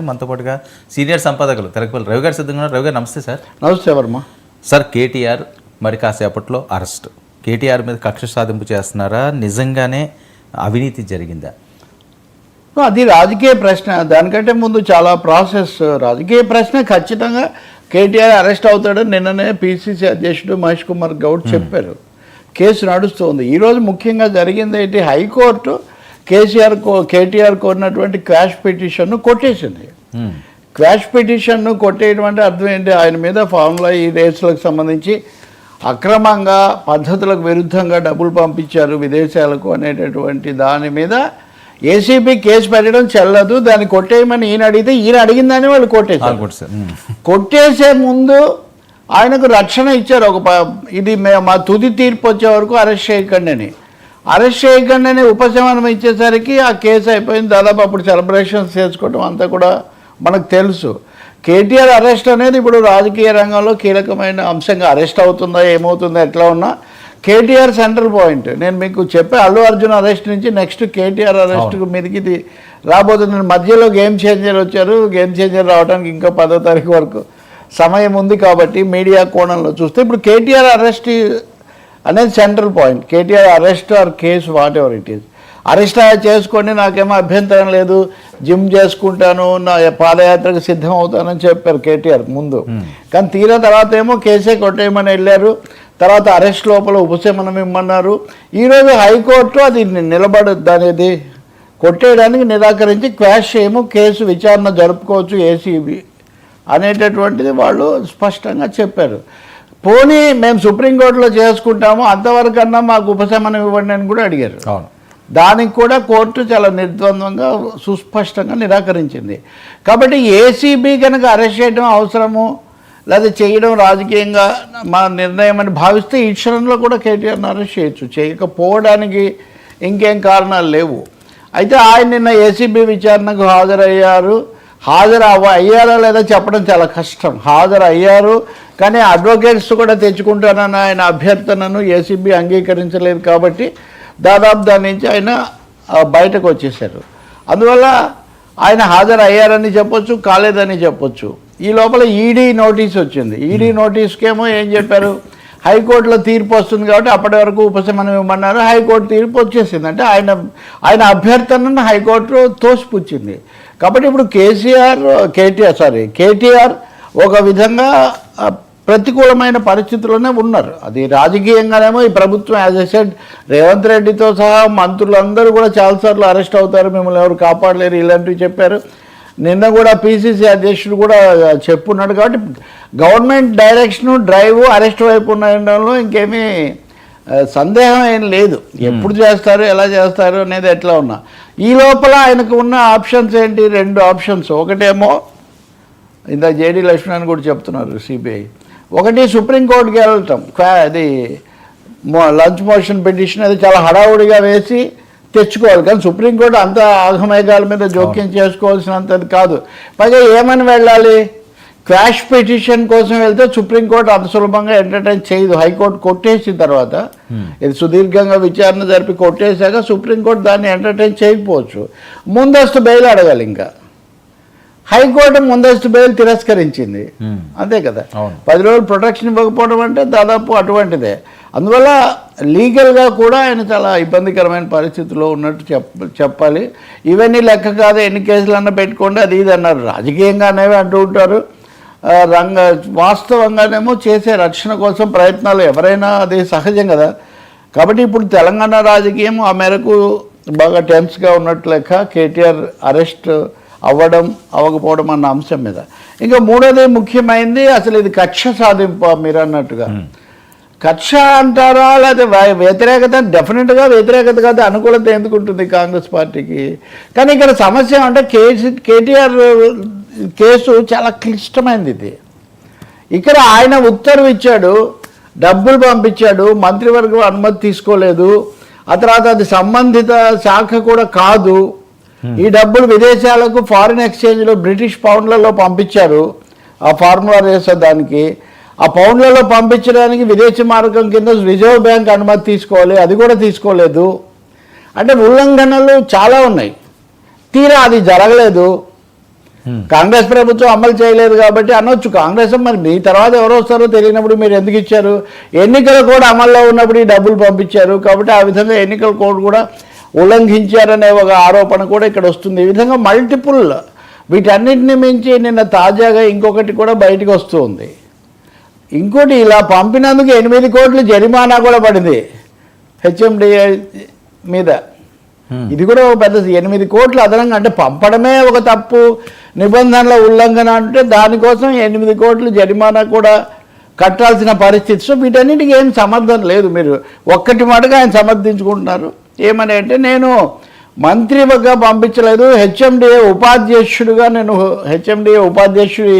మనతో పాటుగా సీనియర్ సంపాదకులు తెరకపల్లి రవి గారు సిద్ధంగా రవి గారు నమస్తే సార్. నమస్తే వర్మ. సార్ కేటీఆర్ మరి కాసేపట్లో అరెస్ట్. కేటీఆర్ మీద కక్ష సాధింపు చేస్తున్నారా, నిజంగానే అవినీతి జరిగిందా? అది రాజకీయ ప్రశ్న. దానికంటే ముందు చాలా ప్రాసెస్. రాజకీయ ప్రశ్న. ఖచ్చితంగా కేటీఆర్ అరెస్ట్ అవుతాడని నిన్ననే పిసిసి అధ్యక్షుడు మహేష్ కుమార్ గౌడ్ చెప్పారు. కేసు నడుస్తుంది. ఈరోజు ముఖ్యంగా జరిగింది ఏంటి, హైకోర్టు కేటీఆర్ కోరినటువంటి క్వాష్ పిటిషన్ను కొట్టేసింది. క్వాష్ పిటిషన్ను కొట్టేయడం అంటే అర్థం ఏంటి, ఆయన మీద ఫార్ములా ఈ రేసులకు సంబంధించి అక్రమంగా పద్ధతులకు విరుద్ధంగా డబ్బులు పంపించారు విదేశాలకు అనేటటువంటి దాని మీద ఏసీబీ కేసు పెట్టడం చెల్లదు, దాన్ని కొట్టేయమని ఈయన అడిగితే ఈయన అడిగిందని వాళ్ళు కొట్టేశారు. కొట్టేసే ముందు ఆయనకు రక్షణ ఇచ్చారు. ఇది మా తుది తీర్పు వచ్చే వరకు అరెస్ట్ చేయకండి అని. అరెస్ట్ చేయకండి అని ఉపశమనం ఇచ్చేసరికి ఆ కేసు అయిపోయింది. దాదాపు అప్పుడు సెలబ్రేషన్స్ చేసుకోవడం అంతా కూడా మనకు తెలుసు. కేటీఆర్ అరెస్ట్ అనేది ఇప్పుడు రాజకీయ రంగంలో కీలకమైన అంశంగా అరెస్ట్ అవుతుందా ఏమవుతుందా ఎట్లా ఉన్నా కేటీఆర్ సెంట్రల్ పాయింట్. నేను మీకు చెప్పే అల్లు అర్జున్ అరెస్ట్ నుంచి నెక్స్ట్ కేటీఆర్ అరెస్ట్ మీదకి రాబోతుంది. మధ్యలో గేమ్ చేంజర్ వచ్చారు. గేమ్ చేంజర్ రావడానికి ఇంకా 10వ తారీఖు వరకు సమయం ఉంది కాబట్టి మీడియా కోణంలో చూస్తే ఇప్పుడు కేటీఆర్ అరెస్ట్ అనేది central point. KTR arrest are case what ever it is. Arrest చేసుకోండి, నాకేమో అభ్యంతరం లేదు, జిమ్ చేసుకుంటాను, నా పాదయాత్రకు సిద్ధం అవుతానని చెప్పారు కేటీఆర్ ముందు. కానీ తీరా తర్వాత ఏమో కేసే కొట్టేయమని వెళ్ళారు. తర్వాత అరెస్ట్ లోపల ఉపశమనం ఇమ్మన్నారు. ఈరోజు హైకోర్టు అది దానిది కొట్టేయడానికి నిరాకరించి క్వాష్ ఏమో కేసు విచారణ జరుపుకోవచ్చు ఏసీబీ అనేటటువంటిది వాళ్ళు స్పష్టంగా చెప్పారు. పోనీ మేము సుప్రీంకోర్టులో చేసుకుంటాము, అంతవరకన్నా మాకు ఉపశమనం ఇవ్వండి అని కూడా అడిగారు. దానికి కూడా కోర్టు చాలా నిర్ద్వంద్వంగా సుస్పష్టంగా నిరాకరించింది. కాబట్టి ఏసీబీ కనుక అరెస్ట్ చేయడం అవసరము లేదా చేయడం రాజకీయంగా మా నిర్ణయం అని భావిస్తే ఈ క్షణంలో కూడా కేటీఆర్ని అరెస్ట్ చేయొచ్చు. చేయకపోవడానికి ఇంకేం కారణాలు లేవు. అయితే ఆయన నిన్న ఏసీబీ విచారణకు హాజరయ్యారు. అయ్యారా లేదా చెప్పడం చాలా కష్టం. హాజరయ్యారు, కానీ అడ్వకేట్స్ కూడా తెచ్చుకుంటానని ఆయన అభ్యర్థనను ఏసీబీ అంగీకరించలేదు. కాబట్టి దాదాపు దాని నుంచి ఆయన బయటకు వచ్చేసారు. అందువల్ల ఆయన హాజరయ్యారని చెప్పొచ్చు, కాలేదని చెప్పొచ్చు. ఈ లోపల ఈడీ నోటీస్ వచ్చింది. ఈడీ నోటీస్కేమో ఏం చెప్పారు, హైకోర్టులో తీర్పు వస్తుంది కాబట్టి అప్పటి వరకు ఉపశమనం ఇవ్వమన్నారు. హైకోర్టు తీర్పు వచ్చేసింది. అంటే ఆయన అభ్యర్థనను హైకోర్టు తోసిపుచ్చింది. కాబట్టి ఇప్పుడు కేటీఆర్ ఒక విధంగా ప్రతికూలమైన పరిస్థితుల్లోనే ఉన్నారు. అది రాజకీయంగానేమో ఈ ప్రభుత్వం యాజ్ ఎ సెడ్ రేవంత్ రెడ్డితో సహా మంత్రులందరూ కూడా చాలాసార్లు అరెస్ట్ అవుతారు, మిమ్మల్ని ఎవరు కాపాడలేరు ఇలాంటివి చెప్పారు. నిన్న కూడా పిసిసి అధ్యక్షుడు కూడా చెప్పున్నాడు. కాబట్టి గవర్నమెంట్ డైరెక్షను డ్రైవ్ అరెస్ట్ వైపు ఉండడంలో ఇంకేమీ సందేహం ఏం లేదు. ఎప్పుడు చేస్తారు ఎలా చేస్తారు అనేది ఎట్లా ఉన్నా ఈ లోపల ఆయనకు ఉన్న ఆప్షన్స్ ఏంటి, 2 ఆప్షన్స్. ఒకటేమో ఇంత జేడీ లక్ష్మణ్ కూడా చెప్తున్నారు సిబిఐ. ఒకటి సుప్రీంకోర్టుకి వెళ్ళటం, అది లంచ్ మోషన్ పిటిషన్ అది చాలా హడావుడిగా వేసి తెచ్చుకోవాలి. కానీ సుప్రీంకోర్టు అంత ఆగమేఘాల మీద జోక్యం చేసుకోవాల్సినంతది కాదు. పైగా ఏమని వెళ్ళాలి, క్వాష్ పిటిషన్ కోసం వెళ్తే సుప్రీంకోర్టు అంత సులభంగా ఎంటర్టైన్ చేయదు. హైకోర్టు కొట్టేసిన తర్వాత ఇది సుదీర్ఘంగా విచారణ జరిపి కొట్టేశాక సుప్రీంకోర్టు దాన్ని ఎంటర్టైన్ చేయకపోవచ్చు. ముందస్తు బెయిల్ అడగాలి. ఇంకా హైకోర్టు ముందస్తు బెయిల్ తిరస్కరించింది. అంతే కదా, 10 రోజులు ప్రొటెక్షన్ ఇవ్వకపోవడం అంటే దాదాపు అటువంటిదే. అందువల్ల లీగల్గా కూడా ఆయన చాలా ఇబ్బందికరమైన పరిస్థితిలో ఉన్నట్టు చెప్పాలి. ఇవన్నీ లెక్క కాదు, ఎన్ని కేసులన్నా పెట్టుకోండి అది ఇది అన్నారు. రాజకీయంగా అనేవి అంటూ ఉంటారు. వాస్తవంగానేమో చేసే రక్షణ కోసం ప్రయత్నాలు ఎవరైనా అది సహజం కదా. కాబట్టి ఇప్పుడు తెలంగాణ రాజకీయం ఆ మేరకు బాగా టెన్స్గా ఉన్నట్టు లెక్క. కేటీఆర్ అరెస్ట్ అవ్వకపోవడం అన్న అంశం మీద. ఇంకా మూడోది ముఖ్యమైనది, అసలు ఇది కక్ష సాధింపు మీరు అన్నట్టుగా. కక్ష అంటారా లేదా వ్యతిరేకత? డెఫినెట్గా వ్యతిరేకత కాదు, అనుకూలత ఎందుకుంటుంది కాంగ్రెస్ పార్టీకి. కానీ ఇక్కడ సమస్య అంటే కేటీఆర్ కేసు చాలా క్లిష్టమైనది. ఇది ఇక్కడ ఆయన ఉత్తర్వు ఇచ్చాడు, డబ్బులు పంపించాడు, మంత్రివర్గం అనుమతి తీసుకోలేదు, ఆ తర్వాత అది సంబంధిత శాఖ కూడా కాదు. ఈ డబ్బులు విదేశాలకు ఫారిన్ ఎక్స్చేంజ్లో బ్రిటిష్ పౌండ్లలో పంపించారు. ఆ ఫార్ములా రేసే దానికి ఆ పౌండ్లలో పంపించడానికి విదేశీ మార్గం కింద రిజర్వ్ బ్యాంక్ అనుమతి తీసుకోవాలి, అది కూడా తీసుకోలేదు. అంటే ఉల్లంఘనలు చాలా ఉన్నాయి. తీరా అది జరగలేదు. కాంగ్రెస్ ప్రభుత్వం అమలు చేయలేదు కాబట్టి అనొచ్చు కాంగ్రెస్. మరి మీ తర్వాత ఎవరు వస్తారో తెలియనప్పుడు మీరు ఎందుకు ఇచ్చారు? ఎన్నికల కోడ్ అమల్లో ఉన్నప్పుడు ఈ డబ్బులు పంపించారు కాబట్టి ఆ విధంగా ఎన్నికల కోడ్ కూడా ఉల్లంఘించారనే ఒక ఆరోపణ కూడా ఇక్కడ వస్తుంది. ఈ విధంగా మల్టిపుల్ వీటన్నిటిని మించి నిన్న తాజాగా ఇంకొకటి కూడా బయటకు వస్తూ ఉంది. ఇంకోటి ఇలా పంపినందుకు 8 కోట్ల జరిమానా కూడా పడింది హెచ్ఎండిఏ మీద. ఇది కూడా ఒక పెద్ద 8 కోట్లు అదనంగా, అంటే పంపడమే ఒక తప్పు నిబంధనల ఉల్లంఘన అంటే దానికోసం 8 కోట్లు జరిమానా కూడా కట్టాల్సిన పరిస్థితి. సో వీటన్నిటికీ ఏం సమర్థన లేదు. మీరు ఒక్కటి మటుగా ఆయన సమర్థించుకుంటున్నారు. ఏమని అంటే నేను మంత్రిగా పంపించలేదు, హెచ్ఎండిఏ ఉపాధ్యక్షుడిగా నేను హెచ్ఎండిఏ ఉపాధ్యక్షుడి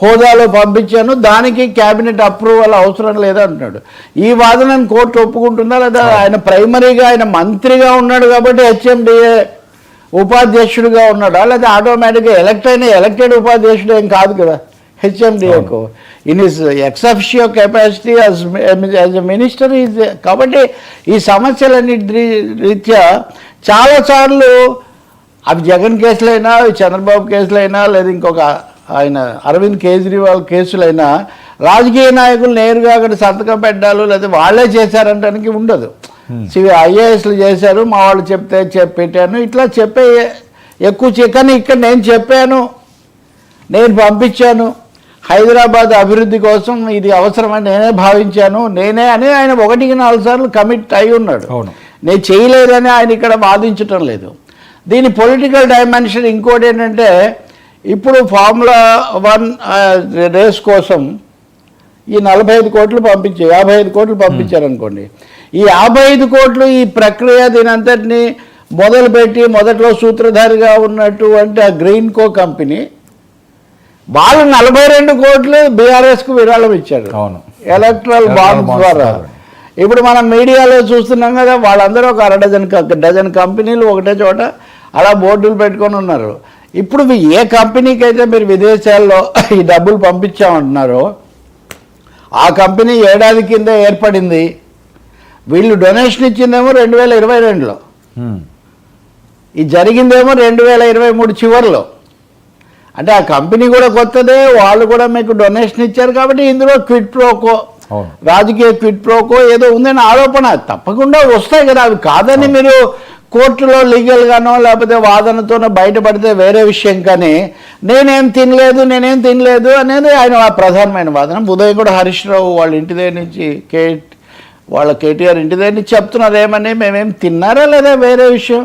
హోదాలో పంపించాను, దానికి క్యాబినెట్ అప్రూవల్ అవసరం లేదు అంటున్నాడు. ఈ వాదనను కోర్టు ఒప్పుకుంటుందా లేదా? ఆయన ప్రైమరీగా ఆయన మంత్రిగా ఉన్నాడు కాబట్టి హెచ్ఎండిఏ ఉపాధ్యక్షుడిగా ఉన్నాడా, లేదా ఆటోమేటిక్గా ఎలక్టెడ్ ఉపాధ్యక్షుడు ఏం కాదు కదా హెచ్ఎండిఏకు. In his ex officio capacity as a minister is. కాబట్టి ఈ సమస్యలన్నిటి రీత్యా చాలాసార్లు అవి జగన్ కేసులైనా చంద్రబాబు కేసులైనా లేదా ఇంకొక ఆయన అరవింద్ కేజ్రీవాల్ కేసులైనా రాజకీయ నాయకులు నేరుగా అక్కడ సంతకం పెట్టాలు లేదా వాళ్ళే చేశారంటానికి ఉండదు. ఐఏఎస్లు చేశారు, మా వాళ్ళు చెప్తే పెట్టాను, ఇట్లా చెప్పే ఎక్కువ. కానీ ఇక్కడ నేను చెప్పాను, నేను పంపించాను, హైదరాబాద్ అభివృద్ధి కోసం ఇది అవసరమని నేనే భావించాను, నేనే అని ఆయన 1-4 సార్లు కమిట్ అయి ఉన్నాడు. నేను చేయలేదని ఆయన ఇక్కడ వాదించటం లేదు. దీని పొలిటికల్ డైమెన్షన్ ఇంకోటి ఏంటంటే, ఇప్పుడు ఫార్ములా 1 రేస్ కోసం ఈ 45 కోట్లు 55 కోట్లు పంపించారనుకోండి. ఈ 55 కోట్లు ఈ ప్రక్రియ దీనంతటిని మొదలుపెట్టి మొదట్లో సూత్రధారిగా ఉన్నటువంటి ఆ గ్రీన్ కో కంపెనీ వాళ్ళు 42 కోట్లు బీఆర్ఎస్కు విరాళం ఇచ్చారు ఎలక్ట్రల్ బాండ్స్ ద్వారా. ఇప్పుడు మనం మీడియాలో చూస్తున్నాం కదా, వాళ్ళందరూ ఒక డజన్ కంపెనీలు ఒకటే చోట అలా బోర్డులు పెట్టుకొని ఉన్నారు. ఇప్పుడు ఏ కంపెనీకి అయితే మీరు విదేశాల్లో ఈ డబ్బులు పంపించామంటున్నారో ఆ కంపెనీ ఏడాది కింద ఏర్పడింది. వీళ్ళు డొనేషన్ ఇచ్చిందేమో 2022లో, ఇది జరిగిందేమో 2023 చివరిలో. అంటే ఆ కంపెనీ కూడా కొత్తదే, వాళ్ళు కూడా మీకు డొనేషన్ ఇచ్చారు కాబట్టి ఇందులో క్విడ్ ప్రోకో, రాజకీయ క్విడ్ ప్రోకో ఏదో ఉందని ఆరోపణ తప్పకుండా వస్తాయి కదా. అవి కాదని మీరు కోర్టులో లీగల్గానో లేకపోతే వాదనతోనో బయటపడితే వేరే విషయం. కానీ నేనేం తినలేదు అనేది ఆయన ప్రధానమైన వాదన. ఉదయం కూడా హరీష్ రావు వాళ్ళ ఇంటి దగ్గర నుంచి వాళ్ళ కేటీఆర్ ఇంటి దగ్గర నుంచి చెప్తున్నారు ఏమని, మేమేం తిన్నారా లేదా వేరే విషయం.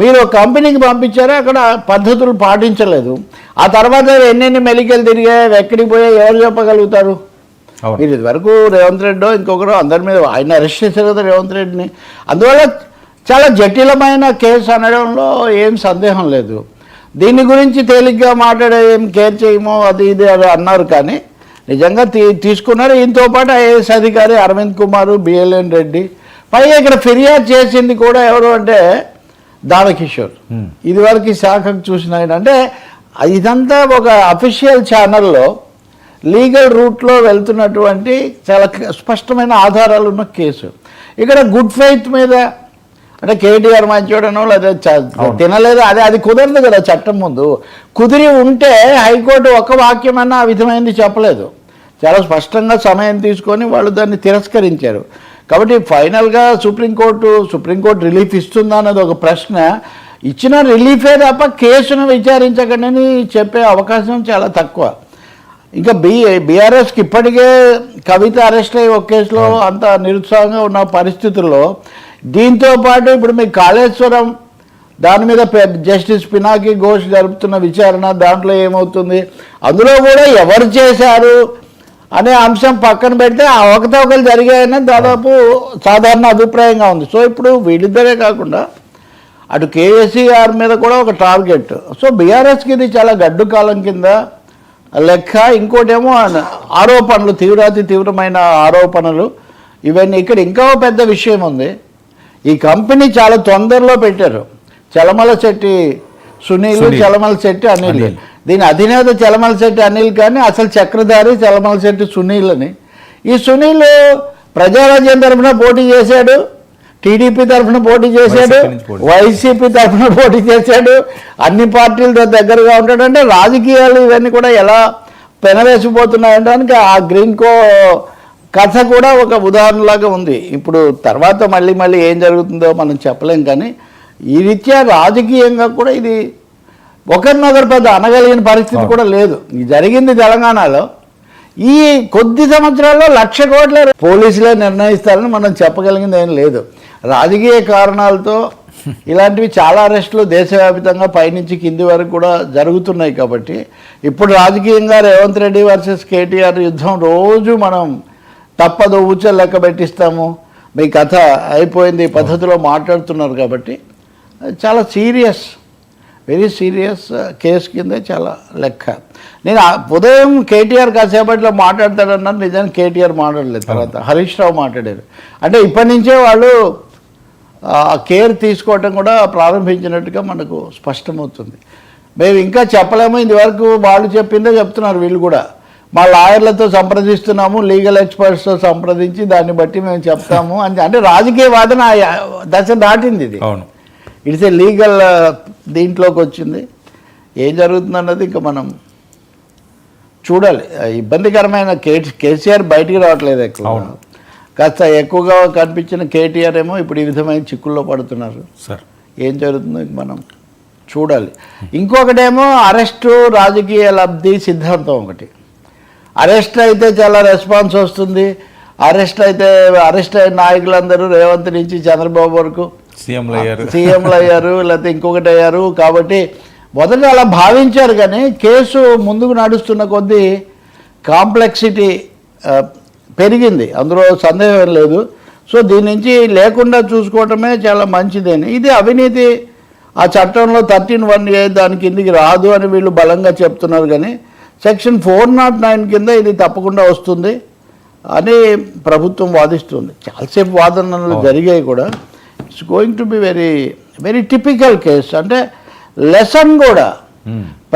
మీరు కంపెనీకి పంపించారా, అక్కడ పద్ధతులు పాటించలేదు, ఆ తర్వాత ఎన్నెన్ని మెలికలు తిరిగాయి, ఎక్కడికి పోయా ఎవరు చెప్పగలుగుతారు? మీరు ఇదివరకు రేవంత్ రెడ్డో ఇంకొకరో అందరి మీద ఆయన అరెస్ట్ చేశారు కదా రేవంత్ రెడ్డిని. అందువల్ల చాలా జటిలమైన కేసు అనడంలో ఏం సందేహం లేదు. దీని గురించి తేలిగ్గా మాట్లాడే ఏం కేర్ చేయమో అది ఇది అది అన్నారు, కానీ నిజంగా తీసుకున్నారు. ఈయనతో పాటు ఐఏఎస్ అధికారి అరవింద్ కుమార్, బిఎల్ఎన్ రెడ్డి, పైగా ఇక్కడ ఫిర్యాదు చేసింది కూడా ఎవరు అంటే దానకిషోర్. ఇదివరకు శాఖకు చూసిన ఆయన. అంటే ఇదంతా ఒక అఫీషియల్ ఛానల్లో లీగల్ రూట్లో వెళ్తున్నటువంటి చాలా స్పష్టమైన ఆధారాలు ఉన్న కేసు. ఇక్కడ గుడ్ ఫెయిత్ మీద అంటే కేటీఆర్ మంచోడనో లేదా తినలేదు అది కుదరదు కదా చట్టం ముందు. కుదిరి ఉంటే హైకోర్టు ఒక్క వాక్యమన్నా ఆ విధమైనది చెప్పలేదు. చాలా స్పష్టంగా సమయం తీసుకొని వాళ్ళు దాన్ని తిరస్కరించారు. కాబట్టి ఫైనల్గా సుప్రీంకోర్టు రిలీఫ్ ఇస్తుందా అన్నది ఒక ప్రశ్న. ఇచ్చిన రిలీఫే తప్ప కేసును విచారించకండి చెప్పే అవకాశం చాలా తక్కువ. ఇంకా బీఆర్ఎస్కి ఇప్పటికే కవిత అరెస్ట్ అయ్యి ఒక కేసులో అంత నిరుత్సాహంగా ఉన్న పరిస్థితుల్లో దీంతో పాటు ఇప్పుడు మీకు కాళేశ్వరం దాని మీద జస్టిస్ పినాకి ఘోష్ జరుపుతున్న విచారణ, దాంట్లో ఏమవుతుంది, అందులో కూడా ఎవరు చేశారు అనే అంశం పక్కన పెడితే ఆ అవకతవకలు జరిగాయని దాదాపు సాధారణ అభిప్రాయంగా ఉంది. సో ఇప్పుడు వీళ్ళిద్దరే కాకుండా అటు కేసీఆర్ మీద కూడా ఒక టార్గెట్. సో బీఆర్ఎస్కి ఇది చాలా గడ్డు కాలం కింద లెక్క. ఇంకోటేమో ఆరోపణలు, తీవ్రమైన ఆరోపణలు ఇవన్నీ. ఇక్కడ ఇంకా పెద్ద విషయం ఉంది. ఈ కంపెనీ చాలా తొందరలో పెట్టారు. చలమలశెట్టి సునీల్, చలమలశెట్టి అనిల్. దీని అధినేత చలమలశెట్టి అనిల్, కానీ అసలు చక్రధారి చలమలశెట్టి సునీల్ అని. ఈ సునీల్ ప్రజారాజ్యం తరఫున పోటీ చేశాడు, టీడీపీ తరఫున పోటీ చేశాడు, వైసీపీ నుంచి పోటీ వైసీపీ తరఫున పోటీ చేశాడు, అన్ని పార్టీలతో దగ్గరగా ఉంటాడు. అంటే రాజకీయాలు ఇవన్నీ కూడా ఎలా పెనవేసిపోతున్నాయనడానికి ఆ గ్రీన్ కో కథ కూడా ఒక ఉదాహరణలాగా ఉంది. ఇప్పుడు తర్వాత మళ్ళీ మళ్ళీ ఏం జరుగుతుందో మనం చెప్పలేం, కానీ ఈ రీత్యా రాజకీయంగా కూడా ఇది ఒకరినొకరు పెద్ద అనగలిగిన పరిస్థితి కూడా లేదు. ఇది జరిగింది తెలంగాణలో. ఈ కొద్ది సంవత్సరాల్లో 1,00,000 కోట్ల పోలీసులే నిర్ణయిస్తారని మనం చెప్పగలిగింది ఏం లేదు. రాజకీయ కారణాలతో ఇలాంటివి చాలా అరెస్టులు దేశవ్యాప్తంగా పైనుంచి కింది వరకు కూడా జరుగుతున్నాయి. కాబట్టి ఇప్పుడు రాజకీయంగా రేవంత్ రెడ్డి వర్సెస్ కేటీఆర్ యుద్ధం రోజు మనం తప్పదు ఊచలు లెక్క పెట్టిస్తాము, మీ కథ అయిపోయింది ఈ పద్ధతిలో మాట్లాడుతున్నారు. కాబట్టి చాలా సీరియస్, వెరీ సీరియస్ కేసు కింద చాలా లెక్క. నేను ఉదయం కేటీఆర్ కాసేపట్లో మాట్లాడతాడన్నారు, నిజానికి కేటీఆర్ మాట్లాడలేదు. తర్వాత హరీష్ రావు మాట్లాడారు. అంటే ఇప్పటి నుంచే వాళ్ళు కేర్ తీసుకోవటం కూడా ప్రారంభించినట్టుగా మనకు స్పష్టమవుతుంది. మేము ఇంకా చెప్పలేము, ఇంతవరకు వాళ్ళు చెప్పిందే చెప్తున్నారు వీళ్ళు కూడా. మా లాయర్లతో సంప్రదిస్తున్నాము, లీగల్ ఎక్స్పర్ట్స్తో సంప్రదించి దాన్ని బట్టి మేము చెప్తాము అని. అంటే రాజకీయ వాదన దశ దాటింది ఇది. అవును, ఇట్స్ ఏ లీగల్ దీంట్లోకి వచ్చింది. ఏం జరుగుతుందన్నది ఇంకా మనం చూడాలి. ఇబ్బందికరమైన కేసీఆర్ బయటికి రావట్లేదు ఎక్కువ. కాస్త ఎక్కువగా కనిపించిన కేటీఆర్ ఏమో ఇప్పుడు ఈ విధమైన చిక్కుల్లో పడుతున్నారు. సార్ ఏం జరుగుతుందో మనం చూడాలి. ఇంకొకటేమో అరెస్టు రాజకీయ లబ్ధి సిద్ధాంతం. ఒకటి అరెస్ట్ అయితే చాలా రెస్పాన్స్ వస్తుంది, అరెస్ట్ అయిన నాయకులందరూ రేవంత్ నుంచి చంద్రబాబు వరకు సీఎంలు అయ్యారు, లేకపోతే ఇంకొకటి అయ్యారు. కాబట్టి మొదట అలా భావించారు, కానీ కేసు ముందుకు నడుస్తున్న కొద్దీ కాంప్లెక్సిటీ పెరిగింది, అందులో సందేహం లేదు. సో దీని నుంచి లేకుండా చూసుకోవటమే చాలా మంచిదని. ఇది అవినీతి ఆ చట్టంలో 13(1)A దాని కిందికి రాదు అని వీళ్ళు బలంగా చెప్తున్నారు, కానీ సెక్షన్ 409 కింద ఇది తప్పకుండా వస్తుంది అని ప్రభుత్వం వాదిస్తుంది. చాలాసేపు వాదనలు జరిగాయి కూడా. It's going to be very very typical case. అంటే లెసన్ కూడా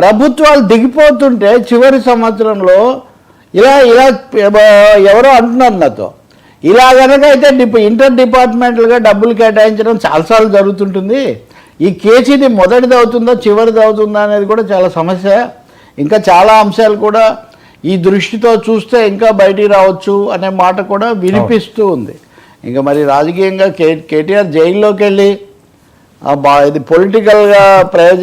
ప్రభుత్వాలు దిగిపోతుంటే చివరి సంవత్సరంలో ఇలా ఎవరో అంటున్నారు నాతో, ఇలా కనుక అయితే ఇంటర్ డిపార్ట్మెంట్లుగా డబ్బులు కేటాయించడం చాలాసార్లు జరుగుతుంటుంది. ఈ కేసు ఇది మొదటిది అవుతుందా చివరిది అవుతుందా అనేది కూడా చాలా సమస్య. ఇంకా చాలా అంశాలు కూడా ఈ దృష్టితో చూస్తే ఇంకా బయటికి రావచ్చు అనే మాట కూడా వినిపిస్తూ ఉంది. ఇంకా మరి రాజకీయంగా కేటీఆర్ జైల్లోకి వెళ్ళి ఇది పొలిటికల్గా ప్రయోజనం